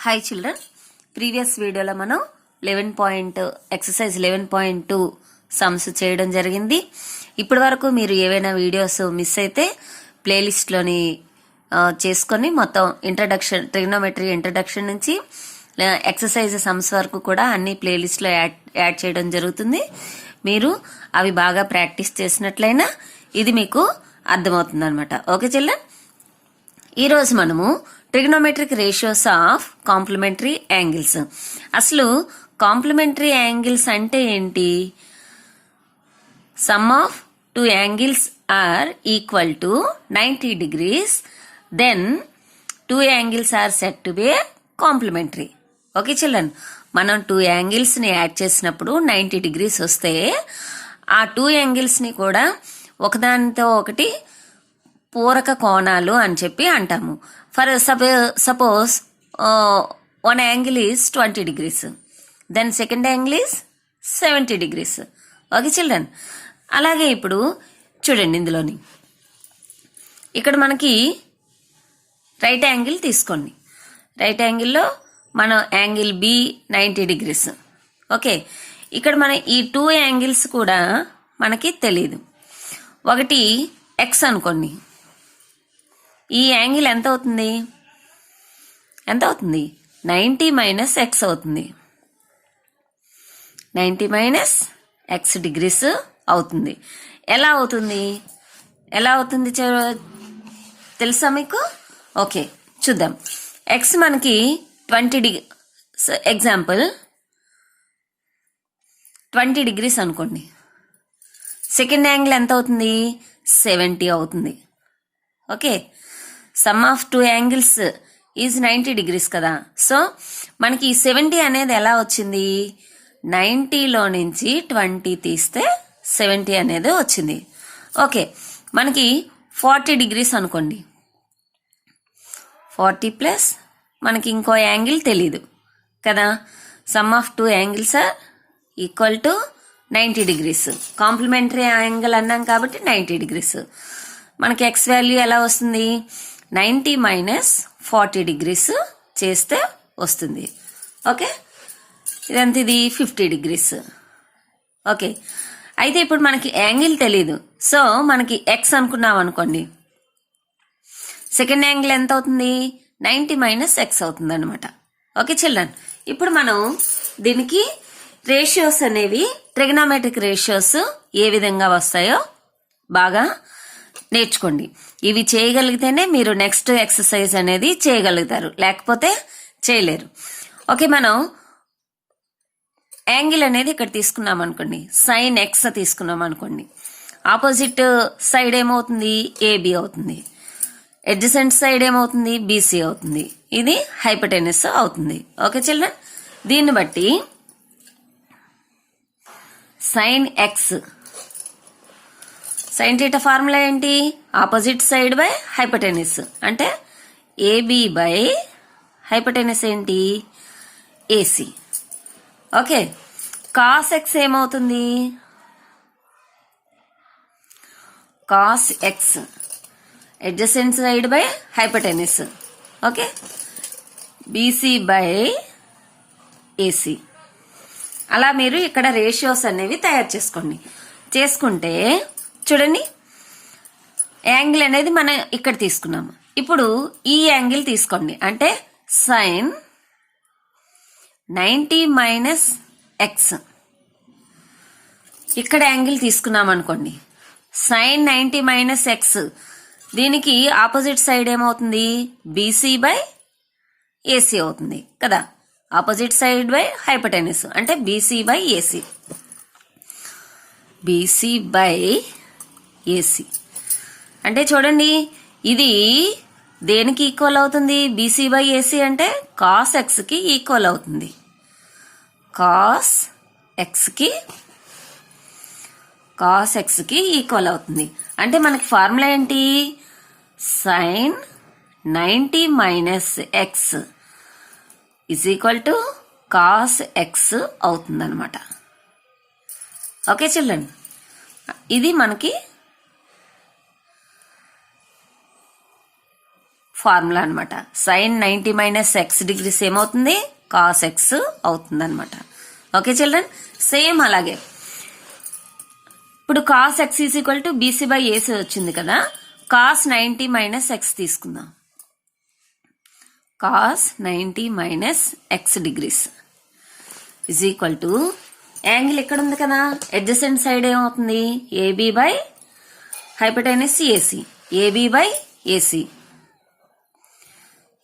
Hi children, previous వీడియోలో మనం exercise 11.2 sums చేయడం జరిగింది. ఇప్పటి వరకు మీరు ఏవైనా వీడియోస్ మిస్ అయితే ప్లేలిస్ట్లోని చేసుకొని మొత్తం ఇంట్రడక్షన్, ట్రిగ్నోమెట్రీ ఇంట్రడక్షన్ నుంచి ఎక్సర్సైజ్ సమ్స్ వరకు కూడా అన్ని ప్లేలిస్ట్లో యాడ్ చేయడం జరుగుతుంది. మీరు అవి బాగా ప్రాక్టీస్ చేసినట్లయినా ఇది మీకు అర్థమవుతుంది అనమాట. ఓకే చిల్డ్రన్, ఈరోజు మనము trigonometric ratios of complementary angles. అసలు కాంప్లిమెంటరీ యాంగిల్స్ అంటే ఏంటి? Sum of two angles are equal to 90 degrees, then two angles are set to be complementary. Okay children, మనం టూ యాంగిల్స్ ని యాడ్ చేసినప్పుడు 90 degrees వస్తే ఆ టూ యాంగిల్స్ ని కూడా ఒకదానితో ఒకటి పూరక కోణాలు అని చెప్పి అంటాము. For suppose one angle is 20 degrees, then second angle is 70 degrees. Okay children, అలాగే ఇప్పుడు చూడండి, ఇందులోని ఇక్కడ మనకి రైట్ యాంగిల్ తీసుకోండి. రైట్ యాంగిల్లో మనం యాంగిల్ బి 90 degrees. ఓకే, ఇక్కడ మన ఈ టూ యాంగిల్స్ కూడా మనకి తెలియదు. ఒకటి ఎక్స్ అనుకోండి, ఈ యాంగిల్ ఎంత అవుతుంది? 90 మైనస్ ఎక్స్ అవుతుంది. 90 మైనస్ ఎక్స్ డిగ్రీస్ అవుతుంది. ఎలా అవుతుంది తెలుసా మీకు? ఓకే, చూద్దాం. ఎక్స్ మనకి 20 డిగ్రీ, ఎగ్జాంపుల్ 20 degrees అనుకోండి. సెకండ్ యాంగిల్ ఎంత అవుతుంది? 70 అవుతుంది. Okay, some of two angles is 90 degrees కదా. సో మనకి 70 అనేది ఎలా వచ్చింది? 90లో నుంచి 20 తీస్తే 70 అనేది వచ్చింది. ఓకే, మనకి 40 degrees అనుకోండి. 40 ప్లస్ మనకి ఇంకో యాంగిల్ తెలీదు కదా. Sum of two angles are equal to 90 degrees. Complementary angle అన్నాం కాబట్టి 90 degrees. మనకి ఎక్స్ వాల్యూ ఎలా వస్తుంది? 90 మైనస్ 40 degrees చేస్తే వస్తుంది. ఓకే, ఇదంతా ఇది 50 degrees. ఓకే, అయితే ఇప్పుడు మనకి యాంగిల్ తెలీదు. సో మనకి ఎక్స్ అనుకున్నాం అనుకోండి, సెకండ్ యాంగిల్ ఎంత అవుతుంది? 90 మైనస్ ఎక్స్ అవుతుంది అనమాట. ఓకే చిల్డ్రన్, ఇప్పుడు మనం దీనికి రేషియోస్ అనేవి, ట్రిగ్నోమెట్రిక్ రేషియోస్ ఏ విధంగా వస్తాయో బాగా నేర్చుకోండి. ఇవి చేయగలిగితేనే మీరు నెక్స్ట్ ఎక్సర్సైజ్ అనేది చేయగలుగుతారు, లేకపోతే చేయలేరు. ఓకే, మనం యాంగిల్ అనేది ఇక్కడ తీసుకున్నాం అనుకోండి, సైన్ ఎక్స్ తీసుకున్నాం అనుకోండి. ఆపోజిట్ సైడ్ ఏమవుతుంది? ఏబి అవుతుంది. అడ్జసెంట్ సైడ్ ఏమవుతుంది? బీసీ అవుతుంది. ఇది హైపోటెనస్ అవుతుంది. ఓకే చిల్డ్రన్, దీన్ని బట్టి sign X, sine theta formula ఏంటి? ఆపోజిట్ సైడ్ బై హైపోటెనస్, అంటే ఏబి బై హైపోటెనస్ ఏంటి? ఏసీ. ఓకే, కాస్ ఎక్స్ ఏమవుతుంది? Cos X adjacent side by hypotenuse. Okay, BC by AC. అలా మీరు ఇక్కడ రేషియోస్ అనేవి తయారు చేసుకుంటే చూడండి, యాంగిల్ అనేది మనం ఇక్కడ తీసుకున్నాము. ఇప్పుడు ఈ యాంగిల్ తీసుకోండి, అంటే సైన్ 90 మైనస్ ఎక్స్. ఇక్కడ యాంగిల్ తీసుకున్నాం అనుకోండి, సైన్ 90 మైనస్ ఎక్స్. దీనికి ఆపోజిట్ సైడ్ ఏమవుతుంది? బీసీ బై ఏసీ అవుతుంది కదా. ఆపోజిట్ సైడ్ బై హైపోటెనస్ అంటే BC by AC. BC by AC అంటే చూడండి, ఇది దేనికి ఈక్వల్ అవుతుంది? బీసీ బై ఏసీ అంటే కాస్ ఎక్స్ కి ఈక్వల్ అవుతుంది. కాస్ ఎక్స్ కి ఈక్వల్ అవుతుంది. అంటే మనకి ఫార్ములా ఏంటి? Sine 90 minus x is equal to cos x అవుతుంది అనమాట. ఓకే చిల్డ్రన్, ఇది మనకి ఫార్ములా అనమాట. సైన్ 90 మైనస్ ఎక్స్ డిగ్రీస్ ఏమవుతుంది, కాస్ ఎక్స్ అవుతుంది అనమాట. ఓకే చిల్డ్రన్, సేమ్ అలాగే ఇప్పుడు cos X is equal to BC by AC వచ్చింది కదా, కాస్ 90 మైనస్ ఎక్స్ తీసుకుందాం. Cos 90 minus x degrees is equal to angle ఎక్కడ ఉంది కదా, అడ్జసెంట్ సైడ్ ఏమవుతుంది, AB by hypotenuse AC, AB by AC,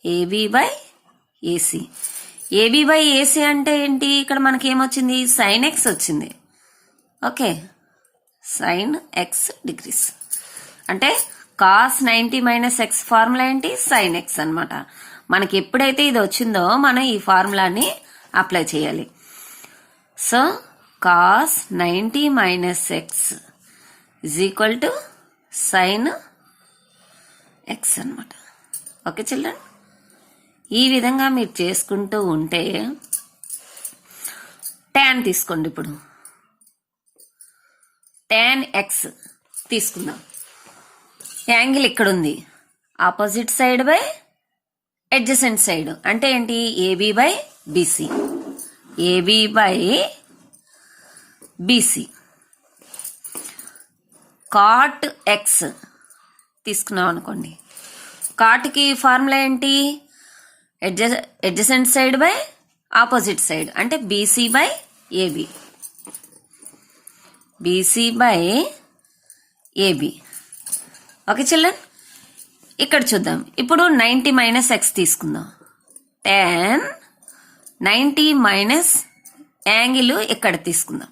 AB by AC. AB by AC అంటే ఏంటి, ఇక్కడ మనకి ఏమొచ్చింది, సైన్ ఎక్స్ వచ్చింది. ఓకే, సైన్ ఎక్స్ డిగ్రీస్ అంటే కాస్ 90 మైనస్ ఎక్స్ ఫార్ములా ఏంటి, సైన్ ఎక్స్ అనమాట. మనకి ఎప్పుడైతే ఇది వచ్చిందో మనం ఈ ఫార్ములాని అప్లై చేయాలి. So cos 90 minus x is equal to sign X అనమాట. ఓకే చిల్డ్రన్, ఈ విధంగా మీరు చేసుకుంటూ ఉంటే tan తీసుకోండి. ఇప్పుడు tan ఎక్స్ తీసుకుందాం. యాంగిల్ ఇక్కడ ఉంది, opposite side by adjacent side అంటే ఏంటి, AB by BC, AB by BC. Cot x తీసుకున్నాం అనుకోండి, కాట్కి ఫార్ములా ఏంటి, adjacent side by opposite side అంటే BC by AB, BC by AB. Okay children, ఇక్కడ చూద్దాం. ఇప్పుడు 90 మైనస్ ఎక్స్ తీసుకుందాం. tan 90 మైనస్ యాంగిల్ ఇక్కడ తీసుకుందాం.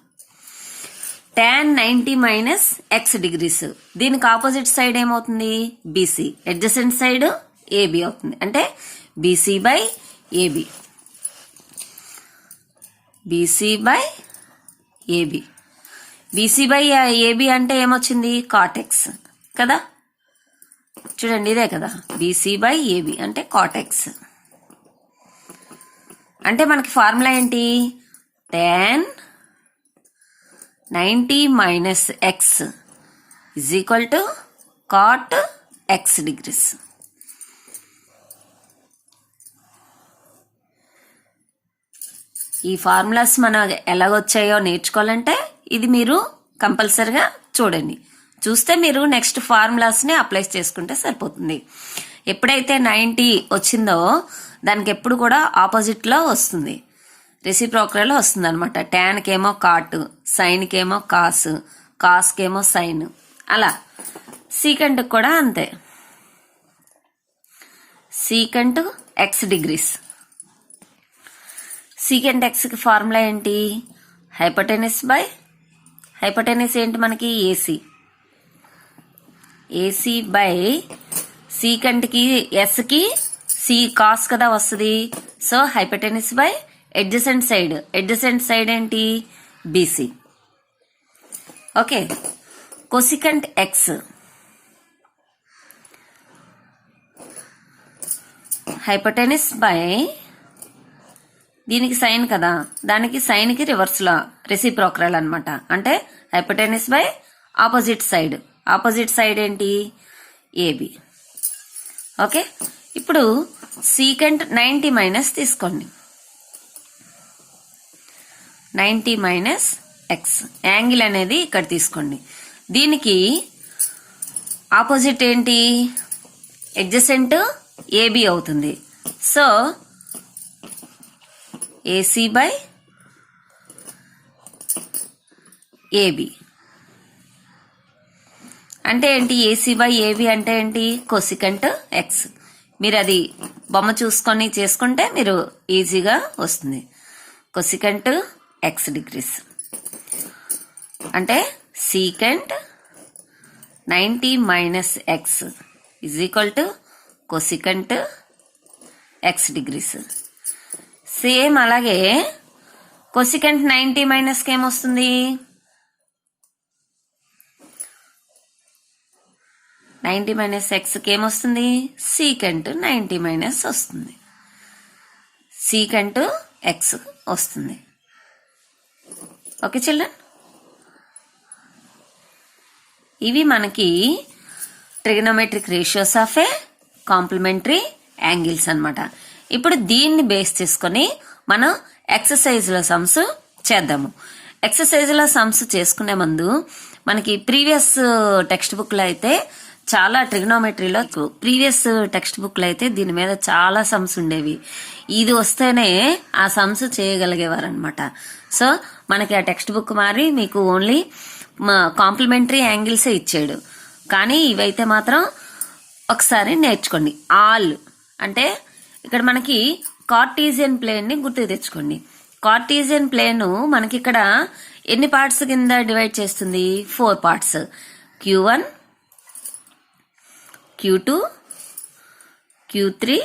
tan 90 మైనస్ ఎక్స్ డిగ్రీస్, దీనికి ఆపోజిట్ సైడ్ ఏమవుతుంది, బీసీ, అడ్జసెంట్ సైడ్ ఏబీ అవుతుంది అంటే BC by AB, BC by AB. BC by AB అంటే ఏమొచ్చింది, కాట్ ఎక్స్ కదా, చూడండి ఇదే కదా, బీసీ బై ఏబీ అంటే కాట్ ఎక్స్. అంటే మనకి ఫార్ములా ఏంటి, tan 90 minus x is equal to cot x degrees. ఈ ఫార్ములాస్ మన ఎలాగొచ్చాయో నేర్చుకోవాలంటే ఇది మీరు కంపల్సరిగా చూడండి. చూస్తే మీరు నెక్స్ట్ ఫార్ములాస్ని అప్లై చేసుకుంటే సరిపోతుంది. ఎప్పుడైతే 90 వచ్చిందో దానికి ఎప్పుడు కూడా ఆపోజిట్లో వస్తుంది, రెసిప్రోకల్లో వస్తుంది అనమాట. ట్యాన్కేమో కాట్, సైన్కేమో కాస్, కాస్కేమో సైన్, అలా సీకంట్కి కూడా అంతే. సీకంట్ ఎక్స్ డిగ్రీస్, సీకెంట్ ఎక్స్కి ఫార్ములా ఏంటి, హైపోటెనస్ బై హైపోటెనస్ ఏంటి మనకి ఏసీ, ఏసీ బై సీకంట్కి ఎస్కి సి కాస్ కదా వస్తుంది. So hypotenuse by adjacent side, adjacent side ఏంటి, BC. Okay, cosecant x hypotenuse by, దీనికి సైన్ కదా, దానికి సైన్ కి రివర్స్ లా రెసిప్రోకల్ అనమాట. అంటే hypotenuse by opposite side, opposite side ఏంటి, ఏబి. ఓకే, ఇప్పుడు సీకెంట్ 90 మైనస్ తీసుకోండి. 90 మైనస్ ఎక్స్ యాంగిల్ అనేది ఇక్కడ తీసుకోండి. దీనికి ఆపోజిట్ ఏంటి, అడ్జసెంట్ ఏబి అవుతుంది. సో ఏసీ బై ఏబి అంటే ఏంటి, ఏసీ బై ఏబి అంటే ఏంటి, కొసికంట్ ఎక్స్. మీరు అది బొమ్మ చూసుకొని చేసుకుంటే మీరు ఈజీగా వస్తుంది. కొసికంట్ ఎక్స్ డిగ్రీస్ అంటే secant 90 minus x is equal to cosecant x degrees. Same అలాగే కొసికంట్ 90 మైనస్కి ఏమొస్తుంది, 90 మైనస్ ఎక్స్కి ఏమొస్తుంది, సీకెంట్ 90 మైనస్ వస్తుంది, సీకెంట్ ఎక్స్ వస్తుంది. ఓకే చిల్డ్రన్, ఇవి మనకి trigonometric ratios of a complementary angles అన్నమాట. ఇప్పుడు దీన్ని బేస్ చేసుకొని మనం ఎక్సర్సైజ్ల సమ్స్ చేద్దాము. ఎక్సర్సైజ్ల సమ్స్ చేసుకునే ముందు మనకి ప్రీవియస్ టెక్స్ట్ బుక్ లో అయితే చాలా ట్రిగ్నోమెట్రీలో ప్రీవియస్ టెక్స్ట్ బుక్ లో అయితే దీని మీద చాలా సమ్స్ ఉండేవి. ఇది వస్తేనే ఆ సమ్స్ చేయగలిగేవారు అనమాట. సో మనకి ఆ టెక్స్ట్ బుక్ మారి మీకు ఓన్లీ కాంప్లిమెంటరీ యాంగిల్సే ఇచ్చాడు. కానీ ఇవైతే మాత్రం ఒకసారి నేర్చుకోండి. ఆల్ అంటే ఇక్కడ మనకి కార్టీజియన్ ప్లేన్ ని గుర్తు తెచ్చుకోండి. కార్టీజియన్ ప్లేన్ మనకి ఇక్కడ ఎన్ని పార్ట్స్ కింద డివైడ్ చేస్తుంది? 4 parts. Q1, Q2, Q3,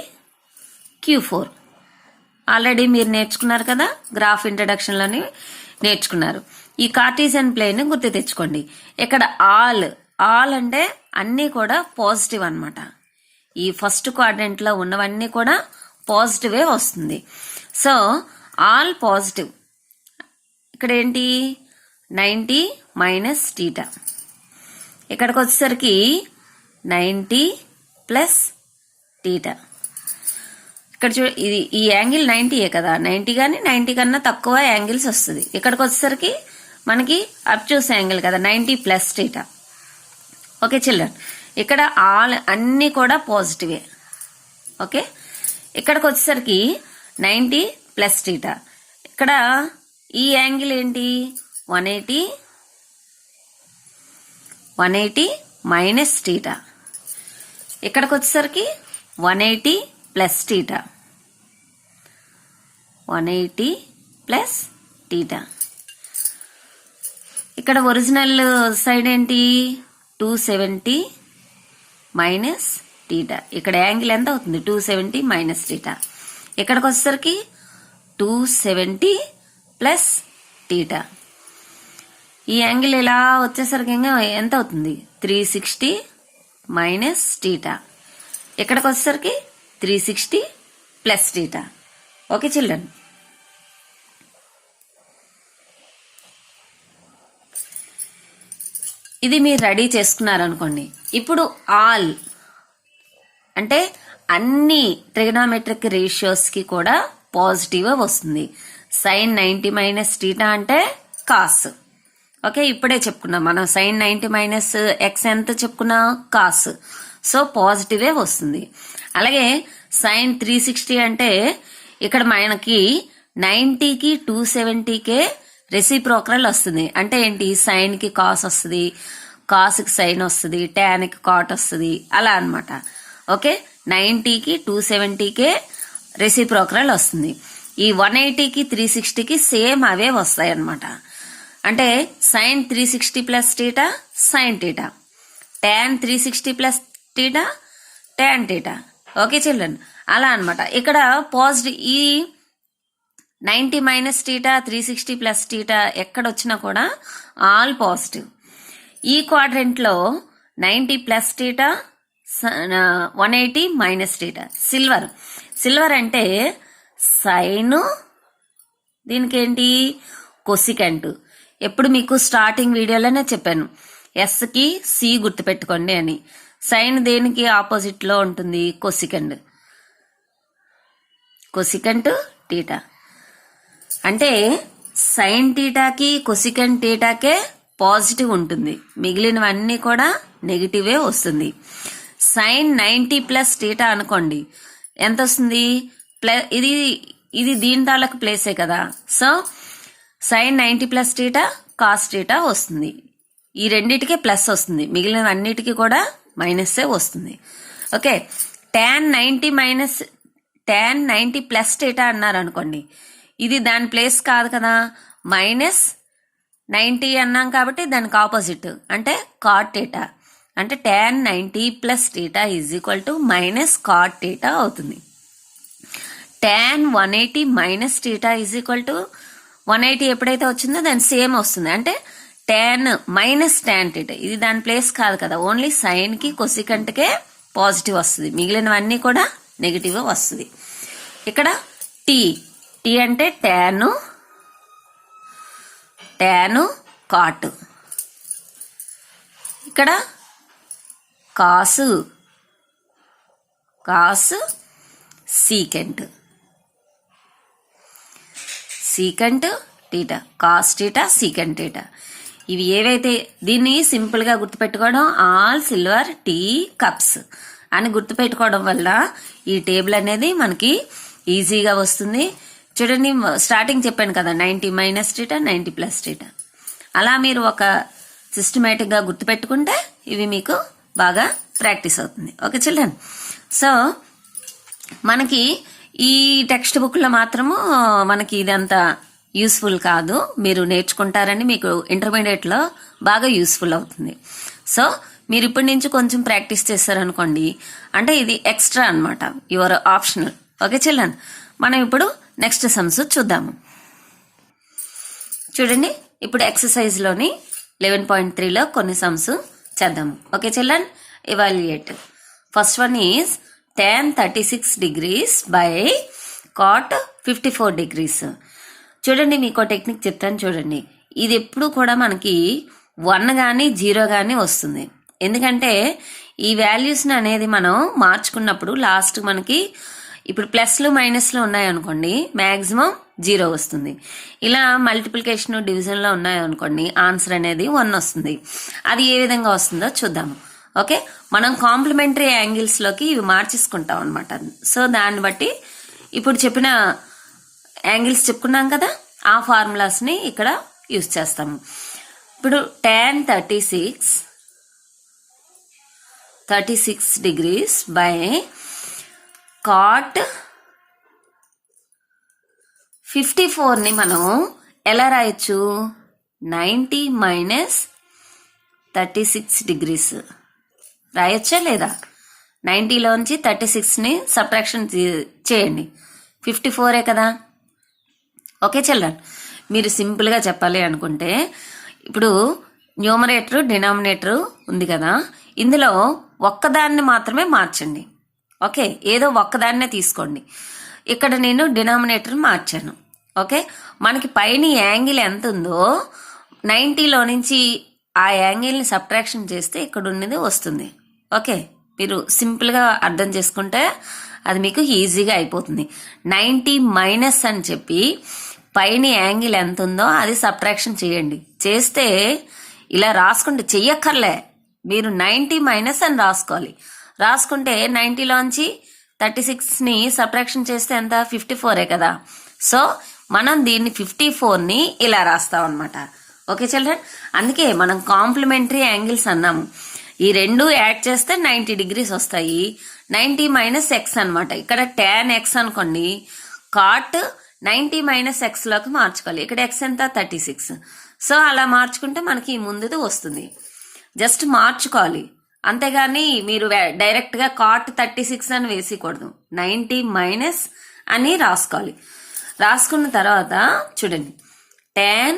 Q4. Already మీరు నేర్చుకున్నారు కదా, గ్రాఫ్ ఇంట్రడక్షన్ లోని నేర్చుకున్నారు. ఈ కార్టీజియన్ ప్లేన్ గుర్తు తెచ్చుకోండి. ఇక్కడ ఆల్ అంటే అన్నీ కూడా పాజిటివ్ అన్నమాట. ఈ ఫస్ట్ క్వాడ్రంట్ లో ఉన్నవన్నీ కూడా పాజిటివే వస్తుంది. So all positive. ఇక్కడ ఏంటి? 90 మైనస్ టీటా. ఇక్కడికి వచ్చేసరికి 90 ప్లస్ టీటా. ఇక్కడ చూడ, ఇది ఈ యాంగిల్ 90ఏ కదా, 90 కానీ 90 కన్నా తక్కువ యాంగిల్స్ వస్తుంది. ఇక్కడికి వచ్చేసరికి మనకి అబ్ట్యూస్ యాంగిల్ కదా, 90 ప్లస్ టీటా. ఓకే చిల్డ్రన్, ఇక్కడ ఆల్ అన్ని కూడా పాజిటివే. ఓకే, ఇక్కడికి వచ్చేసరికి 90 ప్లస్ టీటా. ఇక్కడ ఈ యాంగిల్ ఏంటి? 180 మైనస్ టీటా. ఇక్కడికి వచ్చేసరికి 180 ప్లస్ టీటా. 180 plus theta. ఇక్కడ ఒరిజినల్ సైడ్ ఏంటి? 270 మైనస్ టీటా. ఇక్కడ యాంగిల్ ఎంత అవుతుంది? 270 మైనస్ టీటా. ఇక్కడికి వచ్చేసరికి 270 ప్లస్ టీటా. ఈ యాంగిల్ ఇలా వచ్చేసరికి ఎంత అవుతుంది? 360 మైనస్ టీటా. ఇక్కడికి వచ్చేసరికి 360 ప్లస్ టీటా. ఓకే చిల్డ్రన్, ఇది మీరు రెడీ చేసుకున్నారనుకోండి. ఇప్పుడు ఆల్ అంటే అన్ని ట్రిగనామెట్రిక్ రేషియోస్ కి కూడా పాజిటివ్ వస్తుంది. సైన్ 90 మైనస్ టీటా అంటే కాస్. ఓకే, ఇప్పుడే చెప్పుకున్నాం మనం. సైన్ 90 మైనస్ ఎక్స్ ఎంత చెప్పుకున్నాం? కాస్. సో పాజిటివే వస్తుంది. అలాగే సైన్ 360 అంటే ఇక్కడ మనకి 90కి 270కే రెసిప్రోకల్ వస్తుంది. అంటే ఏంటి? సైన్ కి కాస్ వస్తుంది, కాస్ కి సైన్ వస్తుంది, టాన్ కి కాట్ వస్తుంది, అలా అన్నమాట. ఓకే, 90కి 270కే రెసిప్రోకల్ వస్తుంది. ఈ 180కి 360కి సేమ్ అవే వస్తాయి అన్నమాట. అంటే sine 360 plus theta sine theta, tan 360 plus theta tan theta. Okay children, అలా అన్నమాట. ఇక్కడ పాజిటివ్ ఈ 90 మైనస్ టీటా 360 ప్లస్ టీటా ఎక్కడొచ్చినా కూడా ఆల్ పాజిటివ్. ఈ క్వాడ్రెంట్ లో 90 plus theta 180 minus theta. Silver అంటే సైన్, దీనికి ఏంటి? కొసికెంట్. ఎప్పుడు మీకు స్టార్టింగ్ వీడియోలోనే చెప్పాను, ఎస్ కి సి గుర్తుపెట్టుకోండి అని. సైన్ దేనికి ఆపోజిట్ లో ఉంటుంది? కొసికెంట్. కొసికెంట్ టీటా అంటే సైన్ టీటాకి కొసికెంట్ టీటాకే పాజిటివ్ ఉంటుంది, మిగిలినవన్నీ కూడా నెగిటివే వస్తుంది. సైన్ 90 ప్లస్ టీటా అనుకోండి, ఎంత వస్తుంది? ఇది దీని తాలూకు ప్లేసే కదా. So sine 90 plus theta cos theta వస్తుంది. ఈ రెండిటికే ప్లస్ వస్తుంది, మిగిలిన అన్నిటికీ కూడా మైనస్సే వస్తుంది. ఓకే, టాన్ 90 ప్లస్ టీటా అన్నారు అనుకోండి, ఇది దాని ప్లేస్ కాదు కదా, మైనస్ 90 అన్నాం కాబట్టి దానికి ఆపోజిట్ అంటే కాట్ టీటా. అంటే tan 90 plus theta is equal to minus cot theta అవుతుంది. Tan 180 minus theta is equal to 180 ఎప్పుడైతే వచ్చిందో దాని సేమ్ వస్తుంది. అంటే టాన్ మైనస్ టాన్ టీటా, ఇది దాని ప్లేస్ కాదు కదా, ఓన్లీ సైన్ కి కొసికెంట్ కే పాజిటివ్ వస్తుంది, మిగిలినవన్నీ కూడా నెగిటివ్ వస్తుంది. ఇక్కడ టీ అంటే టాను కాట్. ఇక్కడ cos secant, secant theta, cos theta, secant theta. ఇవి ఏవైతే దీన్ని సింపుల్గా గుర్తుపెట్టుకోవడం, ఆల్ సిల్వర్ టీ కప్స్ అని గుర్తుపెట్టుకోవడం వల్ల ఈ టేబుల్ అనేది మనకి ఈజీగా వస్తుంది. చూడండి, స్టార్టింగ్ చెప్పాను కదా, 90 మైనస్ టీటా, 90 ప్లస్ టీటా. అలా మీరు ఒక సిస్టమేటిక్గా గుర్తుపెట్టుకుంటే ఇవి మీకు బాగా ప్రాక్టీస్ అవుతుంది. Okay children. సో మనకి ఈ టెక్స్ట్ బుక్లో మాత్రము మనకి ఇదంతా యూస్ఫుల్ కాదు. మీరు నేర్చుకుంటారని మీకు ఇంటర్మీడియట్లో బాగా యూస్ఫుల్ అవుతుంది. సో మీరు ఇప్పటి నుంచి కొంచెం ప్రాక్టీస్ చేస్తారనుకోండి, అంటే ఇది ఎక్స్ట్రా అనమాట, యువర్ ఆప్షనల్. ఓకే చిల్డ్రన్, మనం ఇప్పుడు నెక్స్ట్ సమ్స్ చూద్దాము. చూడండి, ఇప్పుడు ఎక్సర్సైజ్లోని 11.3లో కొన్ని సమ్స్ చేద్దాము. Okay children, evaluate. First one is tan 36 degrees by cot 54 degrees. చూడండి, మీకు టెక్నిక్ చెప్తాను చూడండి. ఇది ఎప్పుడు కూడా మనకి 1 కానీ 0 కానీ వస్తుంది. ఎందుకంటే ఈ వాల్యూస్ని అనేది మనం మార్చుకున్నప్పుడు లాస్ట్ మనకి ఇప్పుడు ప్లస్లు మైనస్లు ఉన్నాయనుకోండి, మ్యాక్సిమం 0 వస్తుంది. ఇలా మల్టిప్లికేషన్ డివిజన్లో ఉన్నాయనుకోండి, ఆన్సర్ అనేది 1 వస్తుంది. అది ఏ విధంగా వస్తుందో చూద్దాము. ఓకే, మనం కాంప్లిమెంటరీ యాంగిల్స్లోకి ఇవి మార్చేసుకుంటాం అనమాట. సో దాన్ని బట్టి ఇప్పుడు చెప్పిన యాంగిల్స్ చెప్పుకున్నాం కదా, ఆ ఫార్ములాస్ని ఇక్కడ యూజ్ చేస్తాము. ఇప్పుడు tan 36 degrees by cot 54ని మనం ఎలా రాయొచ్చు? 90 మైనస్ 36 degrees రాయొచ్చా లేదా? 90లోంచి 36ని సబ్ట్రాక్షన్ చేయండి, 54 కదా. ఓకే చిల్డ్రన్, మీరు సింపుల్గా చెప్పాలి అనుకుంటే ఇప్పుడు న్యూమరేటర్ డినామినేటర్ ఉంది కదా, ఇందులో ఒక్కదాన్ని మాత్రమే మార్చండి. ఓకే, ఏదో ఒక్కదాన్నే తీసుకోండి. ఇక్కడ నేను డినామినేటర్ మార్చాను. ఓకే, మనకి పైన యాంగిల్ ఎంత ఉందో 90లో నుంచి ఆ యాంగిల్ని సబ్ట్రాక్షన్ చేస్తే ఇక్కడ ఉన్నది వస్తుంది. ఓకే, మీరు సింపుల్గా అర్థం చేసుకుంటే అది మీకు ఈజీగా అయిపోతుంది. 90 మైనస్ అని చెప్పి పైన యాంగిల్ ఎంత ఉందో అది సబ్ట్రాక్షన్ చేయండి. చేస్తే ఇలా రాసుకుంటే చెయ్యక్కర్లే, మీరు 90 మైనస్ అని రాసుకోవాలి. రాసుకుంటే 90లోంచి 36ని సబ్ట్రాక్షన్ చేస్తే ఎంత? 54 కదా. సో మనం దీన్ని 54ని ఇలా రాస్తాం అనమాట. ఓకే చిల్డ్రన్, అందుకే మనం కాంప్లిమెంటరీ యాంగిల్స్ అన్నాము. ఈ రెండు యాడ్ చేస్తే 90 degrees వస్తాయి. 90 మైనస్ ఎక్స్ అనమాట. ఇక్కడ tan x అనుకోండి, కాట్ 90 మైనస్ ఎక్స్లోకి మార్చుకోవాలి. ఇక్కడ ఎక్స్ ఎంత? 36. సో అలా మార్చుకుంటే మనకి ముందుది వస్తుంది. జస్ట్ మార్చుకోవాలి, అంతేగాని మీరు డైరెక్ట్గా కాట్ 36 అని వేసేయకూడదు. 90 మైనస్ అని రాసుకోవాలి. రాసుకున్న తర్వాత చూడండి, tan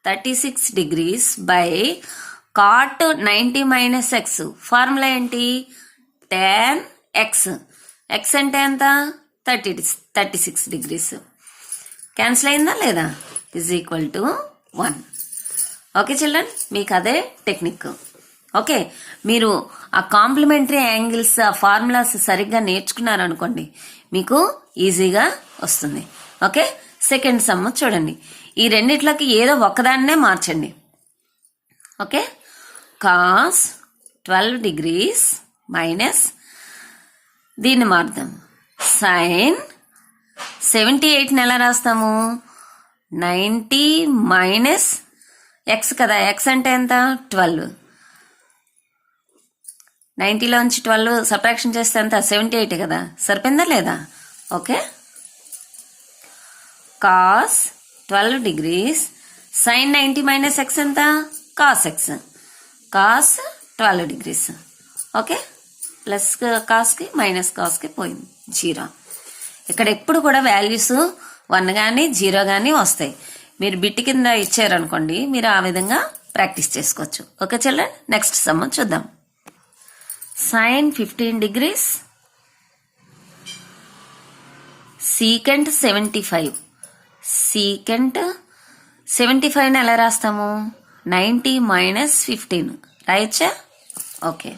36 degrees by cot 90 minus X. Formula ఏంటి? tan x. ఎక్స్ అంటే ఎంత? 36 degrees. క్యాన్సిల్ అయిందా లేదా? Is equal to 1. Okay children, మీకు అదే టెక్నిక్. ఓకే, మీరు ఆ కాంప్లిమెంటరీ యాంగిల్స్ ఆ ఫార్ములాస్ సరిగ్గా నేర్చుకున్నారనుకోండి, మీకు ఈజీగా వస్తుంది. ఓకే, సెకండ్ సమ్ చూడండి. ఈ రెండిట్లకి ఏదో ఒక్కదాన్నే మార్చండి. ఓకే, కాస్ 12 degrees మైనస్ దీన్ని మార్దాం, సైన్ 78ని ఎలా రాస్తాము? 90 మైనస్ ఎక్స్ కదా. ఎక్స్ అంటే ఎంత? 12. 90లోంచి 12 సబ్ట్రాక్షన్ చేస్తే ఎంత? 78 కదా. సరిపోయిందా లేదా? Okay, cos 12 degrees sine 90 minus x ఎంత? Cos x. Cos 12 degrees. Okay, plus కాస్కి మైనస్ కాస్కి పోయింది 0. ఇక్కడ ఎప్పుడు కూడా వాల్యూస్ 1 కానీ 0 కానీ వస్తాయి. మీరు బిట్ కింద ఇచ్చారనుకోండి, మీరు ఆ విధంగా ప్రాక్టీస్ చేసుకోవచ్చు. ఓకే చిల్డ్రన్, నెక్స్ట్ సమ్ చూద్దాం. Sine 15 degrees secant 75. సీకెంట్ 75ని ఎలా రాస్తాము? 90 మైనస్ 15 రాయచ్చా? Okay,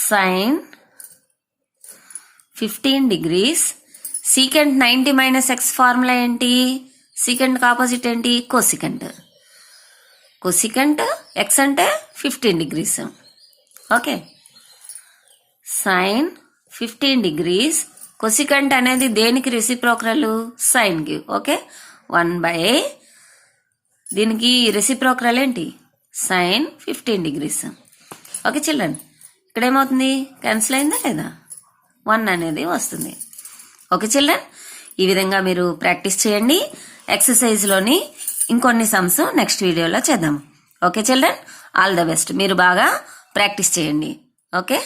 sine 15 degrees. Secant 90 minus x formula ఏంటి? secant ఆపోజిట్ ఏంటి? cosecant. cosecant x అంటే 15 degrees. ఓకే, sin 15 degrees. cosecant అనేది దేనికి రెసిప్రోకల్? sin కి. ఓకే, 1 దీనికి రెసిప్రోకల్ ఏంటి? sin 15 degrees. ఓకే చిల్డ్రన్, ఇక్కడ ఏమవుతుంది? క్యాన్సిల్ అయిందా లేదా? 1 అనేది వస్తుంది. ఓకే చిల్డ్రన్, ఈ విధంగా మీరు ప్రాక్టీస్ చేయండి. ఎక్సర్సైజ్లోని ఇంకొన్ని సమ్స్ నెక్స్ట్ వీడియోలో చేద్దాం. Okay children, all the best. మీరు బాగా ప్రాక్టీస్ చేయండి. ఓకే.